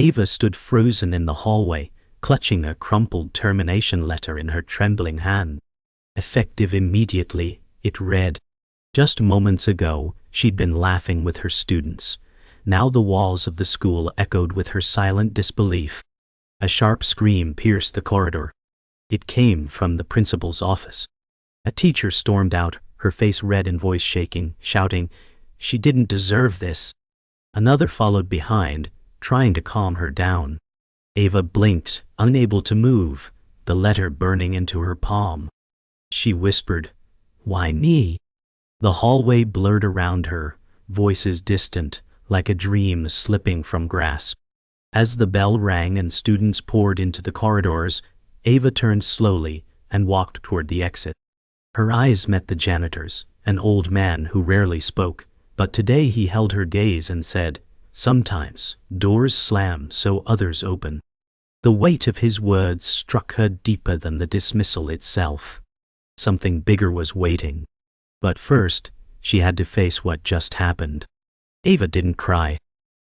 Ava stood frozen in the hallway, clutching a crumpled termination letter in her trembling hand. Effective immediately, it read. Just moments ago, she'd been laughing with her students. Now the walls of the school echoed with her silent disbelief. A sharp scream pierced the corridor. It came from the principal's office. A teacher stormed out, her face red and voice shaking, shouting, "She didn't deserve this." Another followed behind, trying to calm her down. Ava blinked, unable to move, the letter burning into her palm. She whispered, "Why me?" The hallway blurred around her, voices distant, like a dream slipping from grasp. As the bell rang and students poured into the corridors, Ava turned slowly and walked toward the exit. Her eyes met the janitor's, an old man who rarely spoke, but today he held her gaze and said, "Sometimes doors slam so others open." The weight of his words struck her deeper than the dismissal itself. Something bigger was waiting. But first, she had to face what just happened. Ava didn't cry.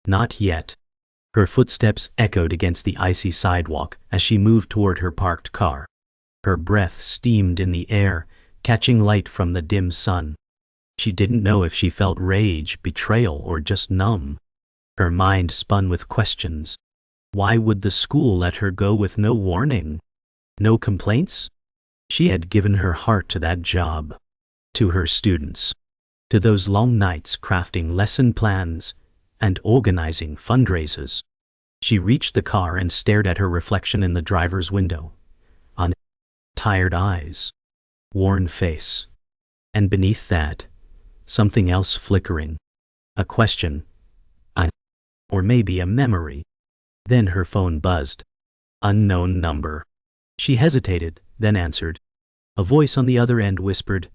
Not yet. Her footsteps echoed against the icy sidewalk as she moved toward her parked car. Her breath steamed in the air, catching light from the dim sun. She didn't know if she felt rage, betrayal, or just numb. Her mind spun with questions. Why would the school let her go with no warning? No complaints? She had given her heart to that job. To her students. To those long nights crafting lesson plans and organizing fundraisers. She reached the car and stared at her reflection in the driver's window. On tired eyes. Worn face. And beneath that, something else flickering. A question. Or maybe a memory. Then her phone buzzed. Unknown number. She hesitated, then answered. A voice on the other end whispered,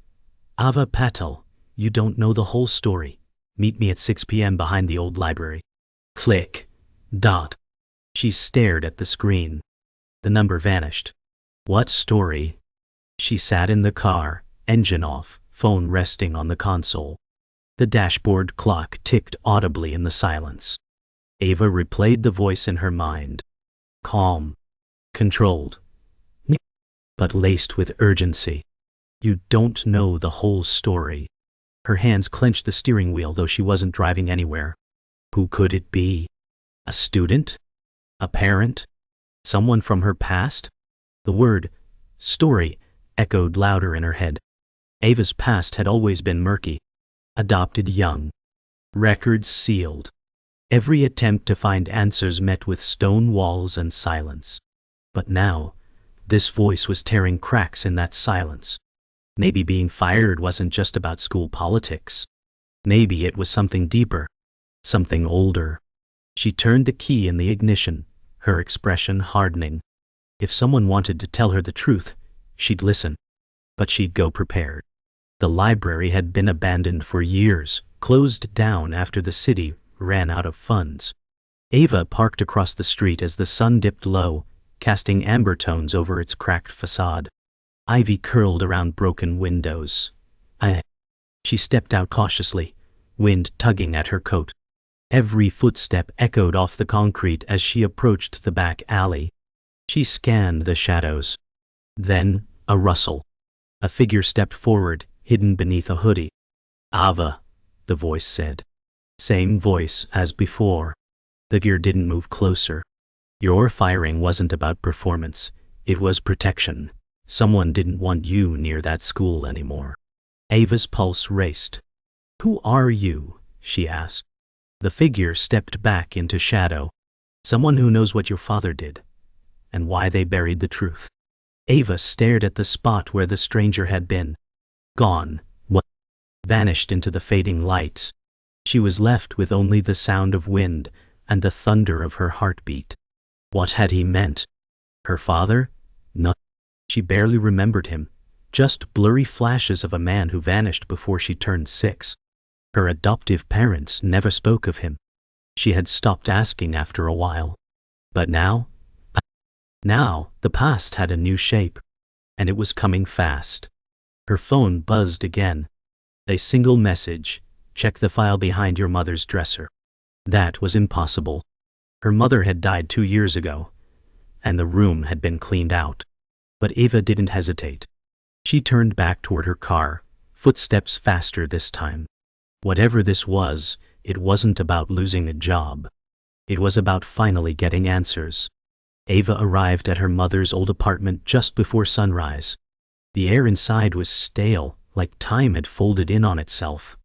"Ava Patel, you don't know the whole story. Meet me at 6 p.m. behind the old library." Click. Dot. She stared at the screen. The number vanished. What story? She sat in the car, engine off, phone resting on the console. The dashboard clock ticked audibly in the silence. Ava replayed the voice in her mind. Calm. Controlled. But laced with urgency. You don't know the whole story. Her hands clenched the steering wheel though she wasn't driving anywhere. Who could it be? A student? A parent? Someone from her past? The word, story, echoed louder in her head. Ava's past had always been murky. Adopted young. Records sealed. Every attempt to find answers met with stone walls and silence. But now, this voice was tearing cracks in that silence. Maybe being fired wasn't just about school politics. Maybe it was something deeper. Something older. She turned the key in the ignition, her expression hardening. If someone wanted to tell her the truth, she'd listen. But she'd go prepared. The library had been abandoned for years, closed down after the city ran out of funds. Ava parked across the street as the sun dipped low, casting amber tones over its cracked facade. Ivy curled around broken windows. She stepped out cautiously, wind tugging at her coat. Every footstep echoed off the concrete as she approached the back alley. She scanned the shadows. Then, a rustle. A figure stepped forward, hidden beneath a hoodie. "Ava," the voice said. Same voice as before. The figure didn't move closer. Your firing wasn't about performance. It was protection. Someone didn't want you near that school anymore. Ava's pulse raced. "Who are you?" she asked. The figure stepped back into shadow. "Someone who knows what your father did, and why they buried the truth." Ava stared at the spot where the stranger had been. Gone. What? Vanished into the fading light. She was left with only the sound of wind and the thunder of her heartbeat. What had he meant? Her father? No. She barely remembered him, just blurry flashes of a man who vanished before she turned 6. Her adoptive parents never spoke of him. She had stopped asking after a while. But now, the past had a new shape, and it was coming fast. Her phone buzzed again. A single message: "Check the file behind your mother's dresser." That was impossible. Her mother had died 2 years ago, and the room had been cleaned out. But Eva didn't hesitate. She turned back toward her car, footsteps faster this time. Whatever this was, it wasn't about losing a job. It was about finally getting answers. Eva arrived at her mother's old apartment just before sunrise. The air inside was stale, like time had folded in on itself.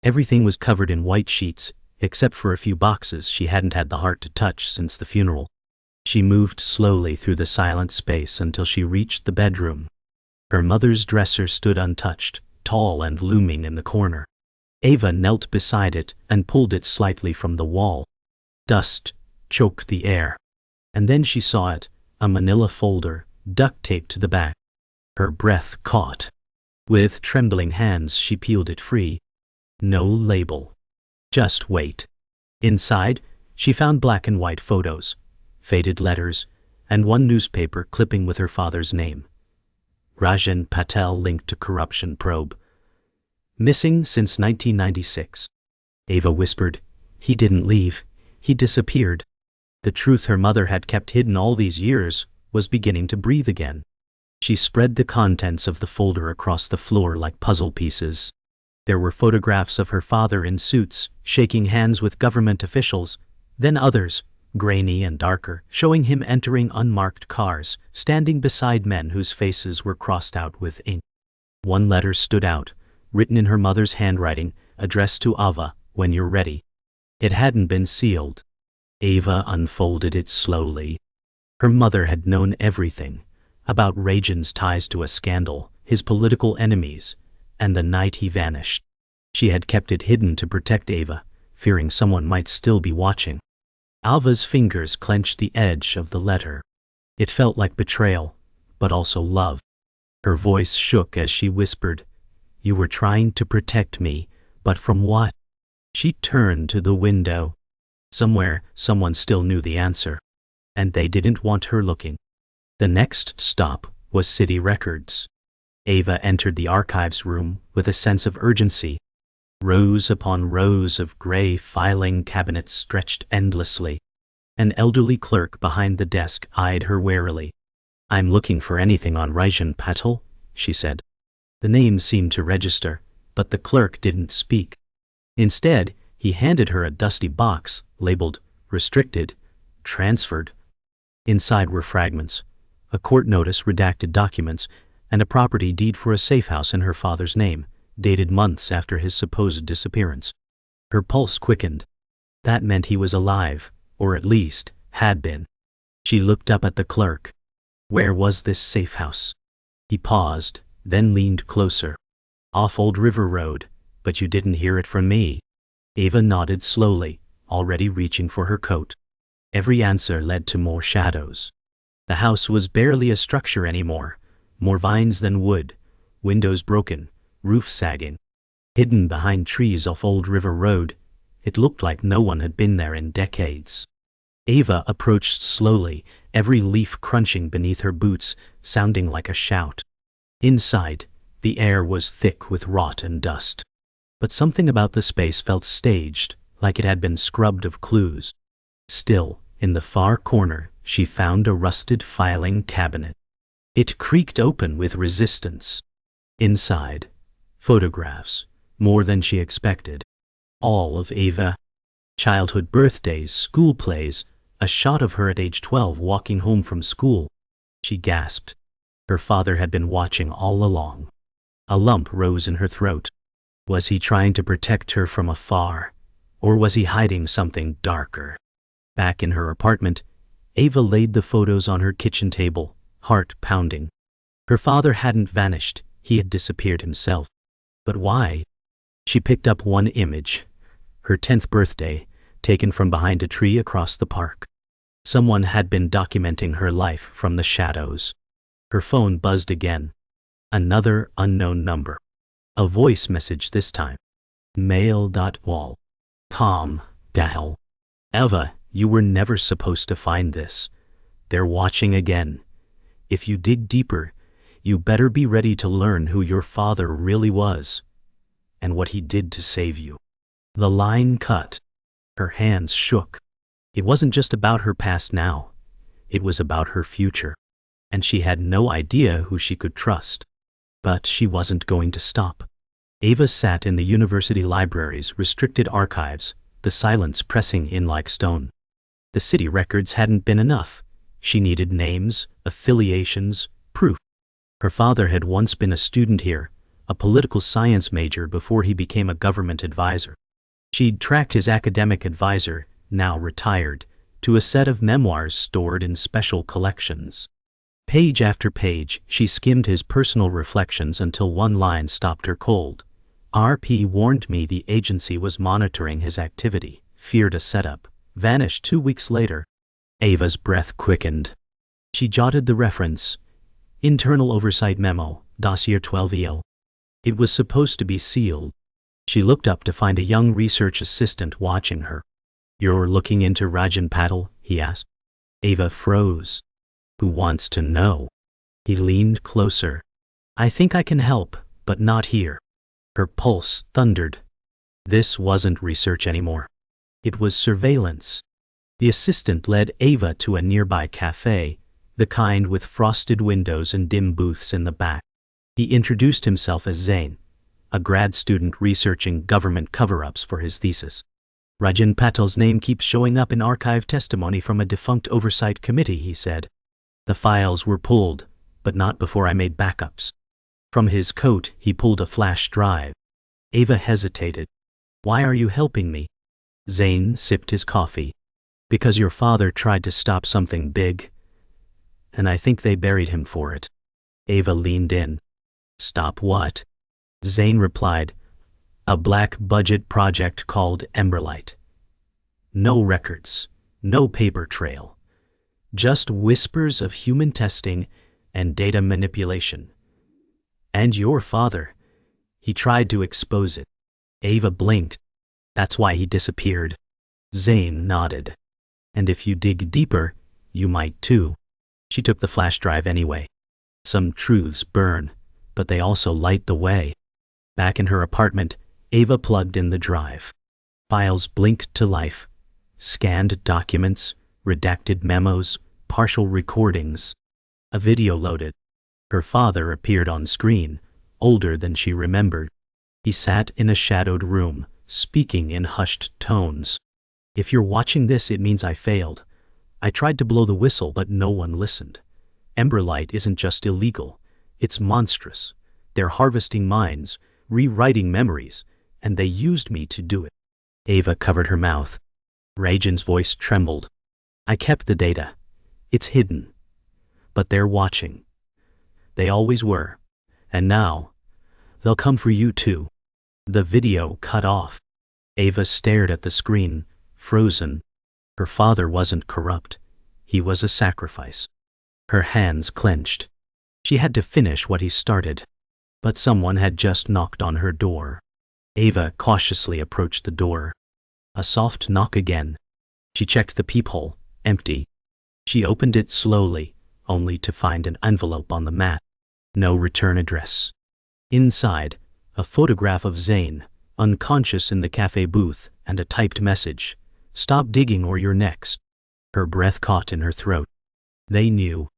Everything was covered in white sheets, except for a few boxes she hadn't had the heart to touch since the funeral. She moved slowly through the silent space until she reached the bedroom. Her mother's dresser stood untouched, tall and looming in the corner. Eva knelt beside it and pulled it slightly from the wall. Dust choked the air. And then she saw it, a manila folder, duct taped to the back. Her breath caught. With trembling hands she peeled it free. No label. Just weight. Inside, she found black and white photos, faded letters, and one newspaper clipping with her father's name. Rajan Patel linked to corruption probe. Missing since 1996. Eva whispered, "He didn't leave. He disappeared." The truth her mother had kept hidden all these years was beginning to breathe again. She spread the contents of the folder across the floor like puzzle pieces. There were photographs of her father in suits, shaking hands with government officials, then others, grainy and darker, showing him entering unmarked cars, standing beside men whose faces were crossed out with ink. One letter stood out, written in her mother's handwriting, addressed to Ava, "When you're ready." It hadn't been sealed. Eva unfolded it slowly. Her mother had known everything about Rajan's ties to a scandal, his political enemies, and the night he vanished. She had kept it hidden to protect Eva, fearing someone might still be watching. Ava's fingers clenched the edge of the letter. It felt like betrayal, but also love. Her voice shook as she whispered, "You were trying to protect me, but from what?" She turned to the window. Somewhere, someone still knew the answer, and they didn't want her looking. The next stop was City Records. Eva entered the archives room with a sense of urgency. Rows upon rows of gray filing cabinets stretched endlessly. An elderly clerk behind the desk eyed her warily. "I'm looking for anything on Rajan Patel," she said. The name seemed to register, but the clerk didn't speak. Instead, he handed her a dusty box, labeled "Restricted," "Transferred." Inside were fragments, a court notice, redacted documents, and a property deed for a safe house in her father's name, dated months after his supposed disappearance. Her pulse quickened. That meant he was alive, or at least, had been. She looked up at the clerk. Where was this safe house? He paused, then leaned closer. "Off Old River Road, but you didn't hear it from me." Eva nodded slowly, already reaching for her coat. Every answer led to more shadows. The house was barely a structure anymore, more vines than wood, windows broken, roof sagging. Hidden behind trees off Old River Road, it looked like no one had been there in decades. Eva approached slowly, every leaf crunching beneath her boots, sounding like a shout. Inside, the air was thick with rot and dust. But something about the space felt staged, like it had been scrubbed of clues. Still, in the far corner, she found a rusted filing cabinet. It creaked open with resistance. Inside, photographs, more than she expected. All of Eva. Childhood birthdays, school plays, a shot of her at age 12 walking home from school. She gasped. Her father had been watching all along. A lump rose in her throat. Was he trying to protect her from afar, or was he hiding something darker? Back in her apartment, Eva laid the photos on her kitchen table, heart pounding. Her father hadn't vanished, he had disappeared himself. But why? She picked up one image, her 10th birthday, taken from behind a tree across the park. Someone had been documenting her life from the shadows. Her phone buzzed again. Another unknown number. A voice message this time. Mail.wall. Calm, Dahel. Eva, you were never supposed to find this. They're watching again. If you dig deeper, you better be ready to learn who your father really was, and what he did to save you. The line cut. Her hands shook. It wasn't just about her past now. It was about her future. And she had no idea who she could trust. But she wasn't going to stop. Ava sat in the university library's restricted archives, the silence pressing in like stone. The city records hadn't been enough. She needed names, affiliations, proof. Her father had once been a student here, a political science major before he became a government advisor. She'd tracked his academic advisor, now retired, to a set of memoirs stored in special collections. Page after page, she skimmed his personal reflections until one line stopped her cold. RP warned me the agency was monitoring his activity, feared a setup, vanished 2 weeks later. Ava's breath quickened. She jotted the reference. Internal Oversight Memo, Dossier 12EL. It was supposed to be sealed. She looked up to find a young research assistant watching her. "You're looking into Rajan Patel?" he asked. Ava froze. "Who wants to know?" He leaned closer. "I think I can help, but not here." Her pulse thundered. This wasn't research anymore. It was surveillance. The assistant led Ava to a nearby cafe, the kind with frosted windows and dim booths in the back. He introduced himself as Zain, a grad student researching government cover-ups for his thesis. "Rajan Patel's name keeps showing up in archive testimony from a defunct oversight committee," he said. "The files were pulled, but not before I made backups." From his coat, he pulled a flash drive. Ava hesitated. "Why are you helping me?" Zain sipped his coffee. "Because your father tried to stop something big, and I think they buried him for it." Ava leaned in. "Stop what?" Zain replied. "A black-budget project called Emberlight. No records, no paper trail. Just whispers of human testing and data manipulation. And your father, he tried to expose it." Ava blinked. "That's why he disappeared." Zain nodded. "And if you dig deeper, you might too." She took the flash drive anyway. Some truths burn, but they also light the way. Back in her apartment, Ava plugged in the drive. Files blinked to life. Scanned documents, redacted memos, partial recordings. A video loaded. Her father appeared on screen, older than she remembered. He sat in a shadowed room, speaking in hushed tones. "If you're watching this, it means I failed. I tried to blow the whistle, but no one listened. Emberlight isn't just illegal, it's monstrous. They're harvesting minds, rewriting memories, and they used me to do it." Ava covered her mouth. Rajan's voice trembled. "I kept the data. It's hidden. But they're watching. They always were. And now, they'll come for you too." The video cut off. Ava stared at the screen, frozen. Her father wasn't corrupt. He was a sacrifice. Her hands clenched. She had to finish what he started. But someone had just knocked on her door. Ava cautiously approached the door. A soft knock again. She checked the peephole, empty. She opened it slowly, only to find an envelope on the mat. No return address. Inside, a photograph of Zain, unconscious in the cafe booth, and a typed message. "Stop digging or you're next." Her breath caught in her throat. They knew.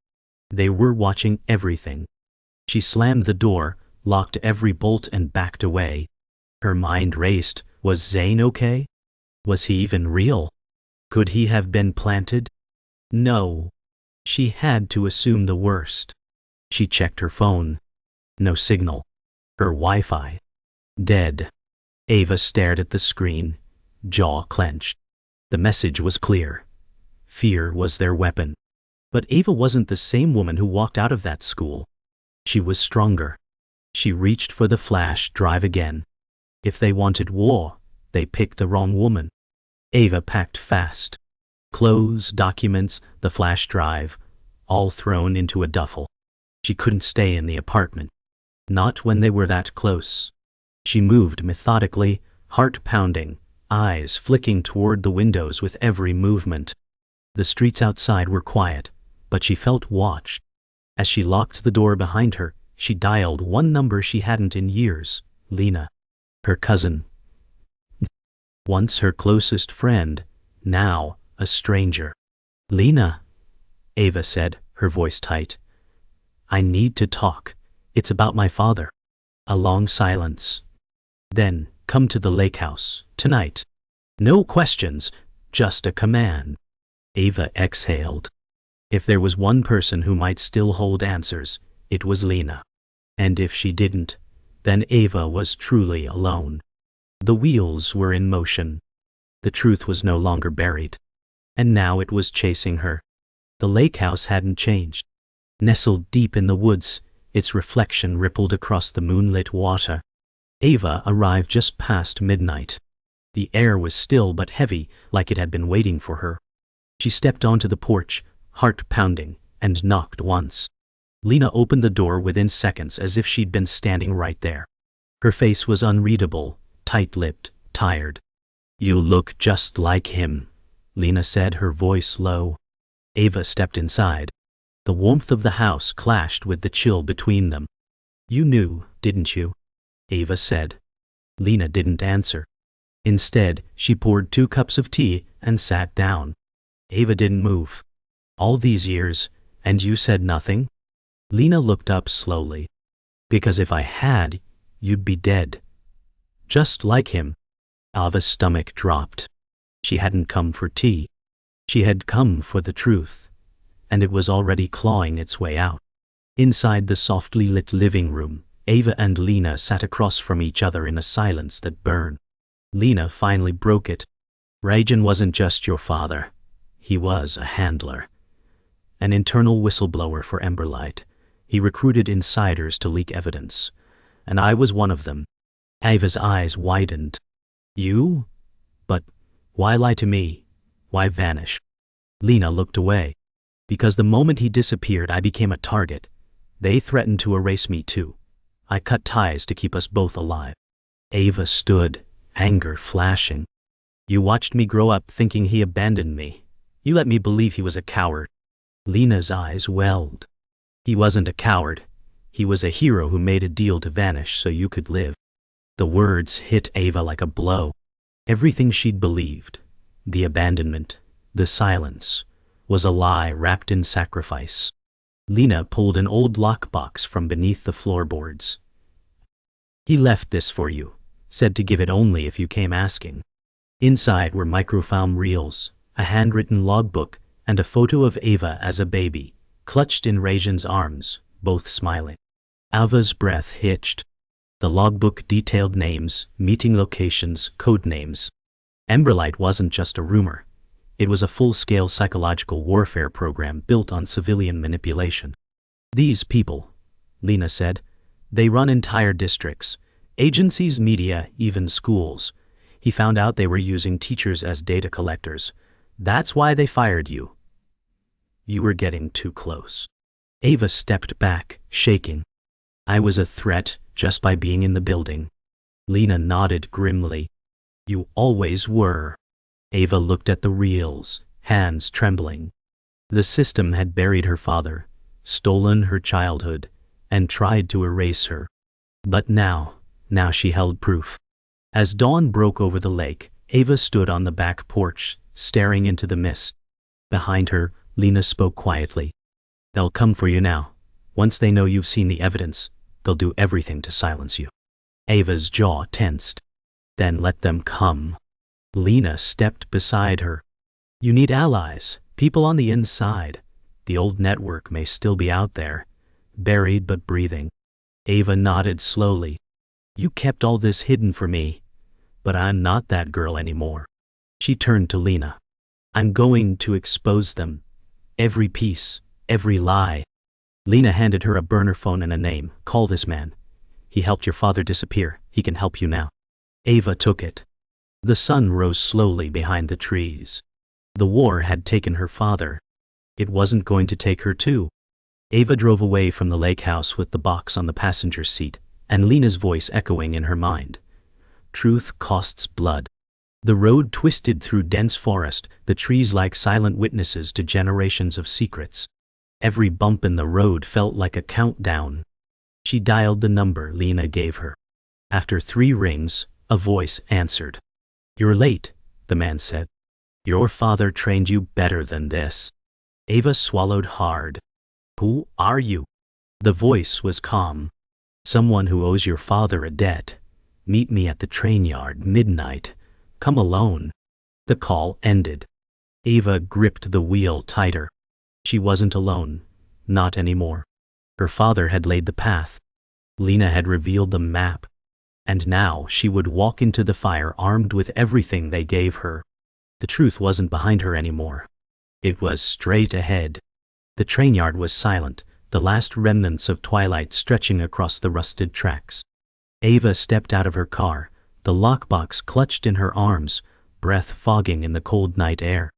They were watching everything. She slammed the door, locked every bolt and backed away. Her mind raced. Was Zain okay? Was he even real? Could he have been planted? No. She had to assume the worst. She checked her phone. No signal. Her Wi-Fi. Dead. Ava stared at the screen, jaw clenched. The message was clear. Fear was their weapon. But Ava wasn't the same woman who walked out of that school. She was stronger. She reached for the flash drive again. If they wanted war, they picked the wrong woman. Ava packed fast. Clothes, documents, the flash drive, all thrown into a duffel. She couldn't stay in the apartment. Not when they were that close. She moved methodically, heart pounding, eyes flicking toward the windows with every movement. The streets outside were quiet, but she felt watched. As she locked the door behind her, she dialed one number she hadn't in years, Lena. Her cousin. Once her closest friend, now a stranger. "Lena," Ava said, her voice tight. "I need to talk. It's about my father." A long silence. Then, "Come to the lake house, tonight. No questions, just a command." Ava exhaled. If there was one person who might still hold answers, it was Lena. And if she didn't, then Ava was truly alone. The wheels were in motion. The truth was no longer buried. And now it was chasing her. The lake house hadn't changed. Nestled deep in the woods, its reflection rippled across the moonlit water. Ava arrived just past midnight. The air was still but heavy, like it had been waiting for her. She stepped onto the porch, heart pounding, and knocked once. Lena opened the door within seconds as if she'd been standing right there. Her face was unreadable, tight-lipped, tired. "You look just like him," Lena said, her voice low. Ava stepped inside. The warmth of the house clashed with the chill between them. "You knew, didn't you?" Ava said. Lena didn't answer. Instead, she poured 2 cups of tea and sat down. Ava didn't move. "All these years, and you said nothing?" Lena looked up slowly. "Because if I had, you'd be dead. Just like him." Ava's stomach dropped. She hadn't come for tea. She had come for the truth. And it was already clawing its way out. Inside the softly lit living room, Ava and Lena sat across from each other in a silence that burned. Lena finally broke it. "Rajan wasn't just your father. He was a handler. An internal whistleblower for Emberlight. He recruited insiders to leak evidence. And I was one of them." Ava's eyes widened. "You? But why lie to me? Why vanish?" Lena looked away. "Because the moment he disappeared, I became a target. They threatened to erase me too. I cut ties to keep us both alive." Ava stood, anger flashing. "You watched me grow up thinking he abandoned me. You let me believe he was a coward." Lena's eyes welled. "He wasn't a coward. He was a hero who made a deal to vanish so you could live." The words hit Ava like a blow. Everything she'd believed, the abandonment, the silence, was a lie wrapped in sacrifice. Lena pulled an old lockbox from beneath the floorboards. "He left this for you, said to give it only if you came asking." Inside were microfilm reels, a handwritten logbook, and a photo of Ava as a baby, clutched in Rajan's arms, both smiling. Ava's breath hitched. The logbook detailed names, meeting locations, code names. Emberlight wasn't just a rumor. It was a full-scale psychological warfare program built on civilian manipulation. "These people," Lena said, "they run entire districts, agencies, media, even schools. He found out they were using teachers as data collectors. That's why they fired you. You were getting too close." Ava stepped back, shaking. "I was a threat just by being in the building." Lena nodded grimly. "You always were." Ava looked at the reels, hands trembling. The system had buried her father, stolen her childhood, and tried to erase her. But now she held proof. As dawn broke over the lake, Ava stood on the back porch, staring into the mist. Behind her, Lena spoke quietly. "They'll come for you now. Once they know you've seen the evidence, they'll do everything to silence you." Ava's jaw tensed. "Then let them come." Lena stepped beside her. "You need allies, people on the inside. The old network may still be out there, buried but breathing." Ava nodded slowly. "You kept all this hidden from me, but I'm not that girl anymore." She turned to Lena. "I'm going to expose them. Every piece, every lie." Lena handed her a burner phone and a name. "Call this man. He helped your father disappear. He can help you now." Ava took it. The sun rose slowly behind the trees. The war had taken her father. It wasn't going to take her too. Ava drove away from the lake house with the box on the passenger seat, and Lena's voice echoing in her mind. "Truth costs blood." The road twisted through dense forest, the trees like silent witnesses to generations of secrets. Every bump in the road felt like a countdown. She dialed the number Lena gave her. After 3 rings, a voice answered. "You're late," the man said. Your father trained you better than this. Ava swallowed hard. Who are you? The voice was calm. Someone who owes your father a debt. Meet me at the train yard midnight. Come alone. The call ended. Ava gripped the wheel tighter. She wasn't alone. Not anymore. Her father had laid the path. Lena had revealed the map. And now she would walk into the fire armed with everything they gave her. The truth wasn't behind her anymore. It was straight ahead. The train yard was silent, the last remnants of twilight stretching across the rusted tracks. Ava stepped out of her car, the lockbox clutched in her arms, breath fogging in the cold night air.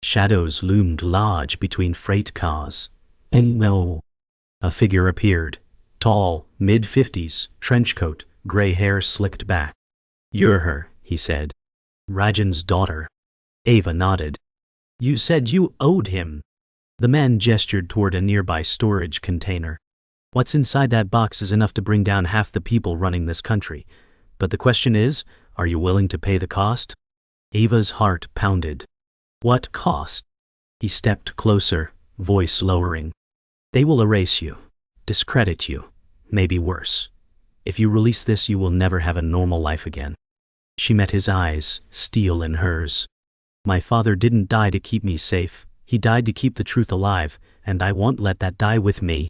Shadows loomed large between freight cars. And no. A figure appeared. Tall, mid-50s, trench coat, gray hair slicked back. You're her, he said. Rajan's daughter. Ava nodded. You said you owed him. The man gestured toward a nearby storage container. What's inside that box is enough to bring down half the people running this country. But the question is, are you willing to pay the cost? Ava's heart pounded. What cost? He stepped closer, voice lowering. They will erase you, discredit you, maybe worse. If you release this, you will never have a normal life again. She met his eyes, steel in hers. My father didn't die to keep me safe. He died to keep the truth alive, and I won't let that die with me.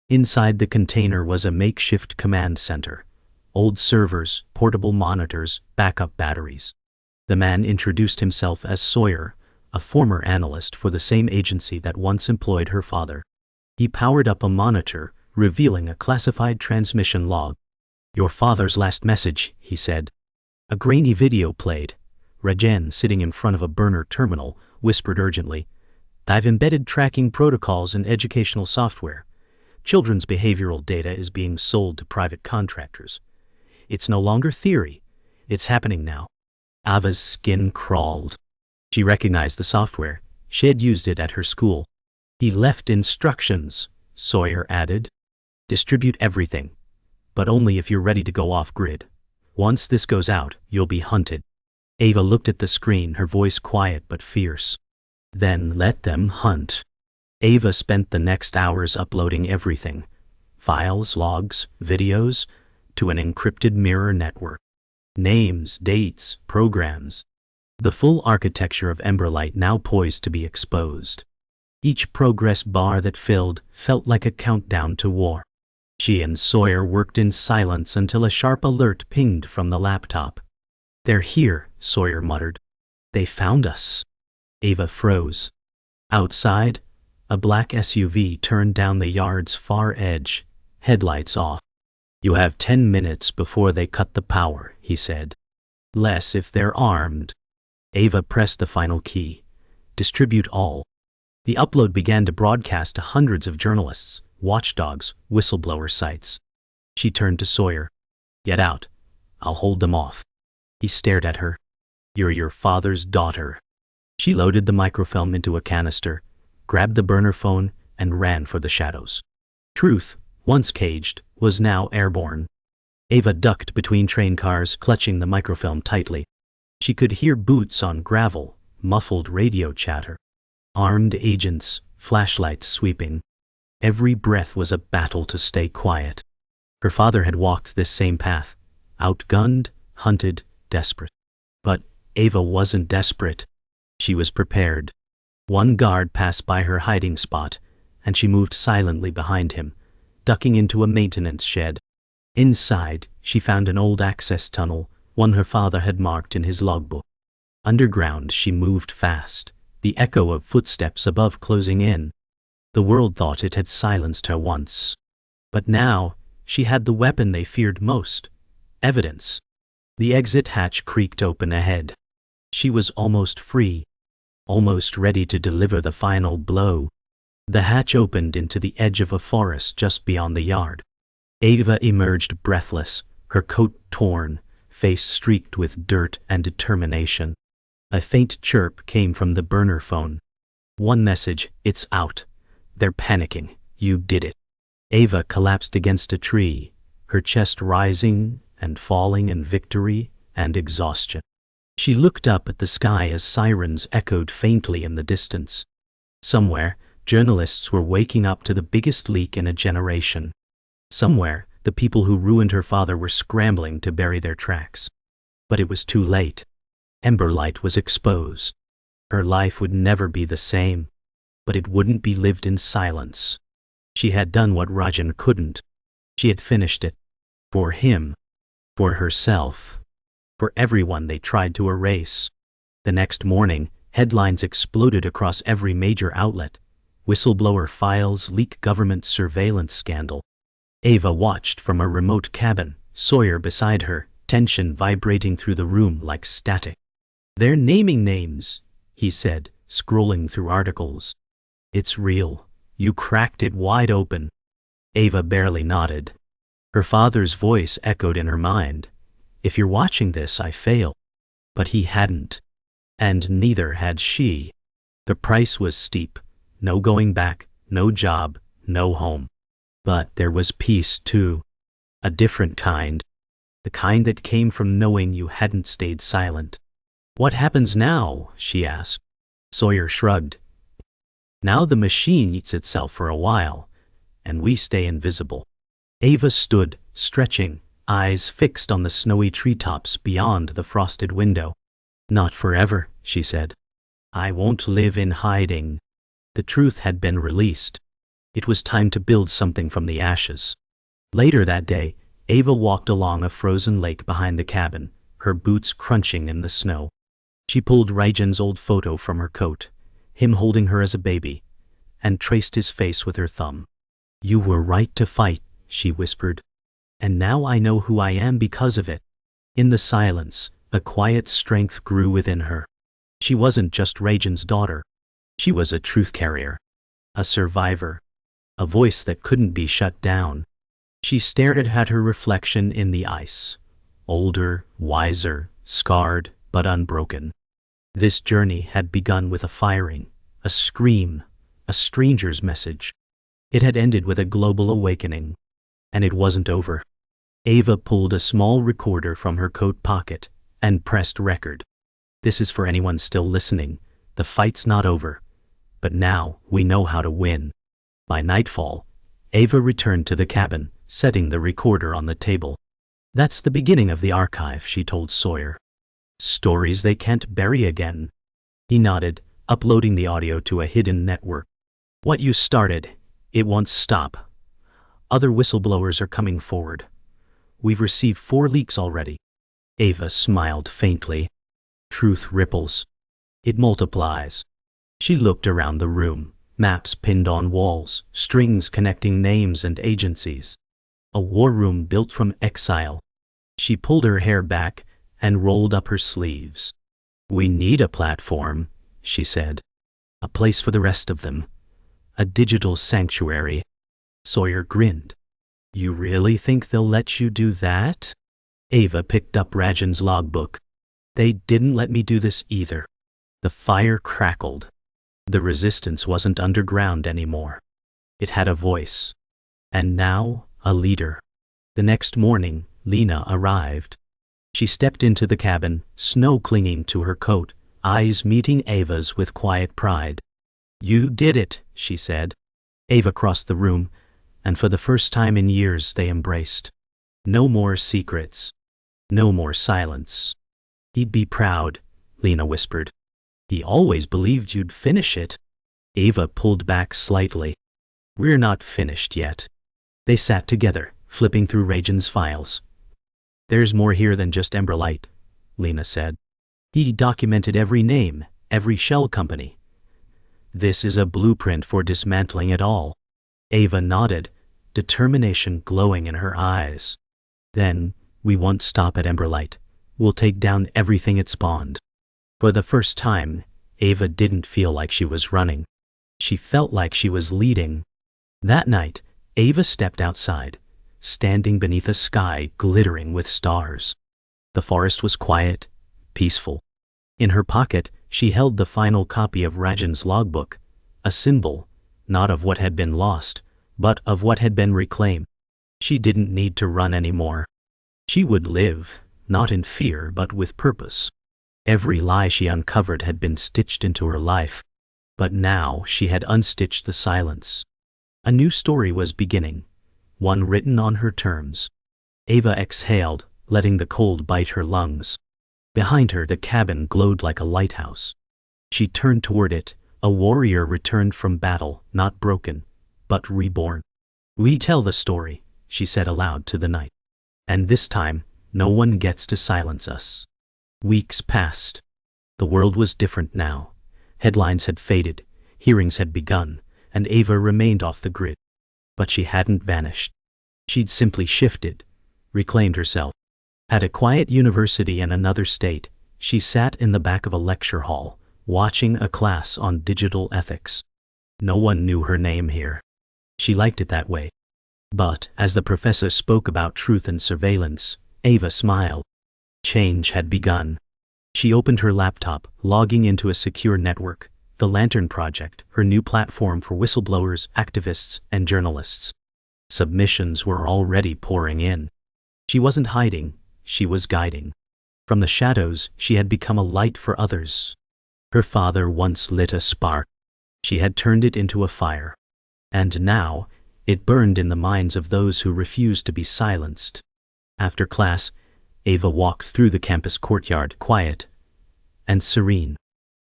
Inside the container was a makeshift command center. Old servers, portable monitors, backup batteries. The man introduced himself as Sawyer, a former analyst for the same agency that once employed her father. He powered up a monitor, revealing a classified transmission log. Your father's last message, he said. A grainy video played. Rajan, sitting in front of a burner terminal, whispered urgently, I've embedded tracking protocols in educational software. Children's behavioral data is being sold to private contractors. It's no longer theory. It's happening now. Ava's skin crawled. She recognized the software. She had used it at her school. He left instructions, Sawyer added. Distribute everything. But only if you're ready to go off-grid. Once this goes out, you'll be hunted. Ava looked at the screen, her voice quiet but fierce. Then let them hunt. Ava spent the next hours uploading everything. Files, logs, videos, to an encrypted mirror network. Names, dates, programs. The full architecture of Emberlight now poised to be exposed. Each progress bar that filled felt like a countdown to war. She and Sawyer worked in silence until a sharp alert pinged from the laptop. They're here, Sawyer muttered. They found us. Ava froze. Outside, a black SUV turned down the yard's far edge, headlights off. You have 10 minutes before they cut the power, he said. Less if they're armed. Ava pressed the final key. Distribute all. The upload began to broadcast to hundreds of journalists, watchdogs, whistleblower sites. She turned to Sawyer. Get out. I'll hold them off. He stared at her. You're your father's daughter. She loaded the microfilm into a canister, grabbed the burner phone, and ran for the shadows. Truth, once caged, was now airborne. Ava ducked between train cars, clutching the microfilm tightly. She could hear boots on gravel, muffled radio chatter. Armed agents, flashlights sweeping. Every breath was a battle to stay quiet. Her father had walked this same path, outgunned, hunted, desperate. But Ava wasn't desperate. She was prepared. One guard passed by her hiding spot, and she moved silently behind him, ducking into a maintenance shed. Inside, she found an old access tunnel, one her father had marked in his logbook. Underground, she moved fast, the echo of footsteps above closing in. The world thought it had silenced her once. But now, she had the weapon they feared most: evidence. The exit hatch creaked open ahead. She was almost free, almost ready to deliver the final blow. The hatch opened into the edge of a forest just beyond the yard. Ava emerged breathless, her coat torn, face streaked with dirt and determination. A faint chirp came from the burner phone. One message: it's out. They're panicking. You did it. Ava collapsed against a tree, her chest rising and falling in victory and exhaustion. She looked up at the sky as sirens echoed faintly in the distance. Somewhere, journalists were waking up to the biggest leak in a generation. Somewhere, the people who ruined her father were scrambling to bury their tracks. But it was too late. Emberlight was exposed. Her life would never be the same, but it wouldn't be lived in silence. She had done what Rajan couldn't. She had finished it. For him. For herself. For everyone they tried to erase. The next morning, headlines exploded across every major outlet. Whistleblower files leak government surveillance scandal. Ava watched from a remote cabin, Sawyer beside her, tension vibrating through the room like static. "They're naming names," he said, scrolling through articles. "It's real. You cracked it wide open." Ava barely nodded. Her father's voice echoed in her mind. "If you're watching this, I fail." But he hadn't. And neither had she. The price was steep. No going back, no job, no home. But there was peace too. A different kind. The kind that came from knowing you hadn't stayed silent. "What happens now?" she asked. Sawyer shrugged. "Now the machine eats itself for a while, and we stay invisible." Ava stood, stretching, eyes fixed on the snowy treetops beyond the frosted window. "Not forever," she said. "I won't live in hiding." The truth had been released. It was time to build something from the ashes. Later that day, Ava walked along a frozen lake behind the cabin, her boots crunching in the snow. She pulled Rajan's old photo from her coat, him holding her as a baby, and traced his face with her thumb. "You were right to fight," she whispered. "And now I know who I am because of it." In the silence, a quiet strength grew within her. She wasn't just Rajan's daughter. She was a truth carrier. A survivor. A voice that couldn't be shut down. She stared at her reflection in the ice. Older, wiser, scarred, but unbroken. This journey had begun with a firing, a scream, a stranger's message. It had ended with a global awakening. And it wasn't over. Ava pulled a small recorder from her coat pocket and pressed record. "This is for anyone still listening. The fight's not over. But now we know how to win." By nightfall, Ava returned to the cabin, setting the recorder on the table. "That's the beginning of the archive," she told Sawyer. "Stories they can't bury again." He nodded, uploading the audio to a hidden network. "What you started, it won't stop. Other whistleblowers are coming forward. We've received 4 leaks already." Ava smiled faintly. Truth ripples. It multiplies. She looked around the room, maps pinned on walls, strings connecting names and agencies. A war room built from exile. She pulled her hair back and rolled up her sleeves. "We need a platform," she said. "A place for the rest of them. A digital sanctuary." Sawyer grinned. "You really think they'll let you do that?" Ava picked up Rajan's logbook. "They didn't let me do this either." The fire crackled. The resistance wasn't underground anymore. It had a voice. And now, a leader. The next morning, Lena arrived. She stepped into the cabin, snow clinging to her coat, eyes meeting Ava's with quiet pride. "You did it," she said. Ava crossed the room, and for the first time in years they embraced. No more secrets. No more silence. "He'd be proud," Lena whispered. "He always believed you'd finish it." Ava pulled back slightly. "We're not finished yet." They sat together, flipping through Rajan's files. "There's more here than just Emberlight," Lena said. "He documented every name, every shell company. This is a blueprint for dismantling it all." Ava nodded, determination glowing in her eyes. "Then, we won't stop at Emberlight. We'll take down everything it spawned." For the first time, Ava didn't feel like she was running. She felt like she was leading. That night, Ava stepped outside, standing beneath a sky glittering with stars. The forest was quiet, peaceful. In her pocket, she held the final copy of Rajan's logbook, a symbol, not of what had been lost, but of what had been reclaimed. She didn't need to run anymore. She would live, not in fear but with purpose. Every lie she uncovered had been stitched into her life. But now she had unstitched the silence. A new story was beginning, one written on her terms. Ava exhaled, letting the cold bite her lungs. Behind her the cabin glowed like a lighthouse. She turned toward it, a warrior returned from battle, not broken, but reborn. "We tell the story," she said aloud to the night. "And this time, no one gets to silence us." Weeks passed. The world was different now. Headlines had faded, hearings had begun, and Ava remained off the grid. But she hadn't vanished. She'd simply shifted, reclaimed herself. At a quiet university in another state, she sat in the back of a lecture hall, watching a class on digital ethics. No one knew her name here. She liked it that way. But, as the professor spoke about truth and surveillance, Ava smiled. Change had begun. She opened her laptop, logging into a secure network, the Lantern Project, her new platform for whistleblowers, activists, and journalists. Submissions were already pouring in. She wasn't hiding, she was guiding. From the shadows, she had become a light for others. Her father once lit a spark. She had turned it into a fire. And now, it burned in the minds of those who refused to be silenced. After class, Ava walked through the campus courtyard, quiet and serene.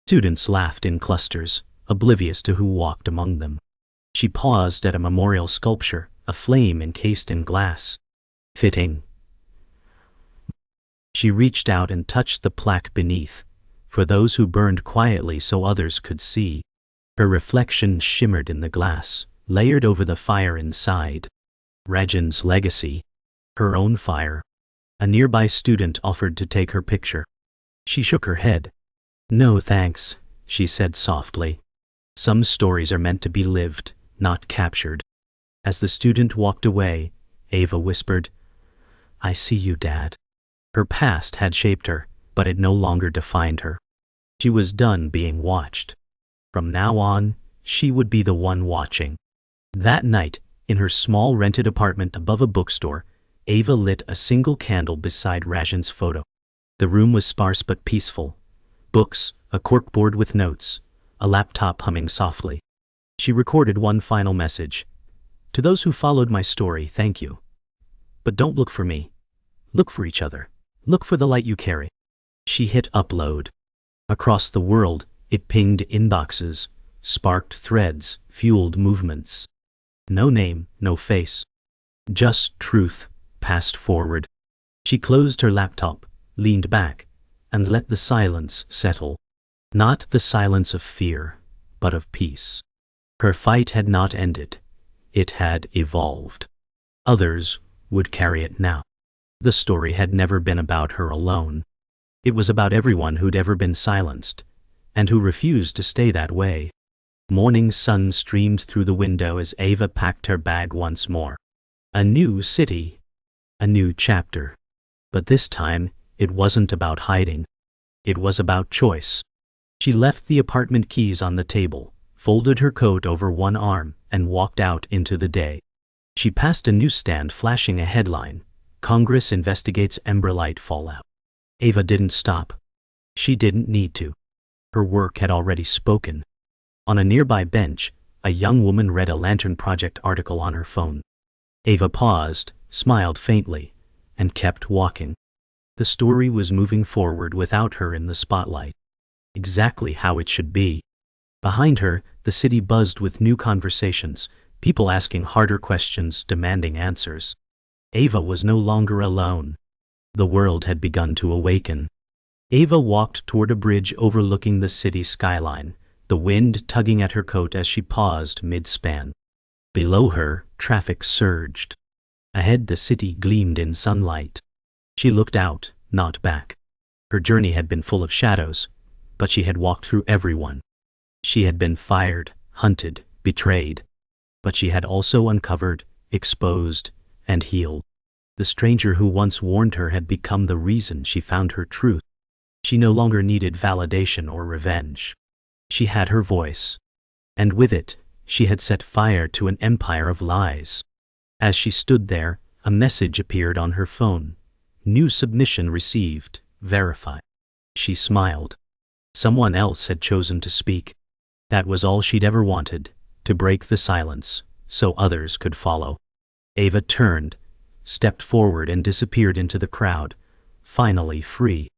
Students laughed in clusters, oblivious to who walked among them. She paused at a memorial sculpture, a flame encased in glass. Fitting. She reached out and touched the plaque beneath, for those who burned quietly so others could see. Her reflection shimmered in the glass, layered over the fire inside. Rajan's legacy. Her own fire. A nearby student offered to take her picture. She shook her head. "No thanks," she said softly. "Some stories are meant to be lived, not captured." As the student walked away, Ava whispered, "I see you, Dad." Her past had shaped her, but it no longer defined her. She was done being watched. From now on, she would be the one watching. That night, in her small rented apartment above a bookstore, Ava lit a single candle beside Rajan's photo. The room was sparse but peaceful. Books, a corkboard with notes, a laptop humming softly. She recorded one final message. "To those who followed my story, thank you. But don't look for me. Look for each other. Look for the light you carry." She hit upload. Across the world, it pinged inboxes, sparked threads, fueled movements. No name, no face. Just truth, passed forward. She closed her laptop, leaned back, and let the silence settle. Not the silence of fear, but of peace. Her fight had not ended. It had evolved. Others would carry it now. The story had never been about her alone. It was about everyone who'd ever been silenced, and who refused to stay that way. Morning sun streamed through the window as Ava packed her bag once more. A new city. A new chapter. But this time, it wasn't about hiding. It was about choice. She left the apartment keys on the table, folded her coat over one arm, and walked out into the day. She passed a newsstand flashing a headline, "Congress investigates Embryolite fallout." Ava didn't stop. She didn't need to. Her work had already spoken. On a nearby bench, a young woman read a Lantern Project article on her phone. Ava paused, smiled faintly, and kept walking. The story was moving forward without her in the spotlight. Exactly how it should be. Behind her, the city buzzed with new conversations, people asking harder questions, demanding answers. Ava was no longer alone. The world had begun to awaken. Ava walked toward a bridge overlooking the city skyline, the wind tugging at her coat as she paused mid-span. Below her, traffic surged. Ahead, the city gleamed in sunlight. She looked out, not back. Her journey had been full of shadows, but she had walked through everyone. She had been fired, hunted, betrayed. But she had also uncovered, exposed, and healed. The stranger who once warned her had become the reason she found her truth. She no longer needed validation or revenge. She had her voice. And with it, she had set fire to an empire of lies. As she stood there, a message appeared on her phone. "New submission received. Verify." She smiled. Someone else had chosen to speak. That was all she'd ever wanted, to break the silence, so others could follow. Ava turned, stepped forward and disappeared into the crowd, finally free.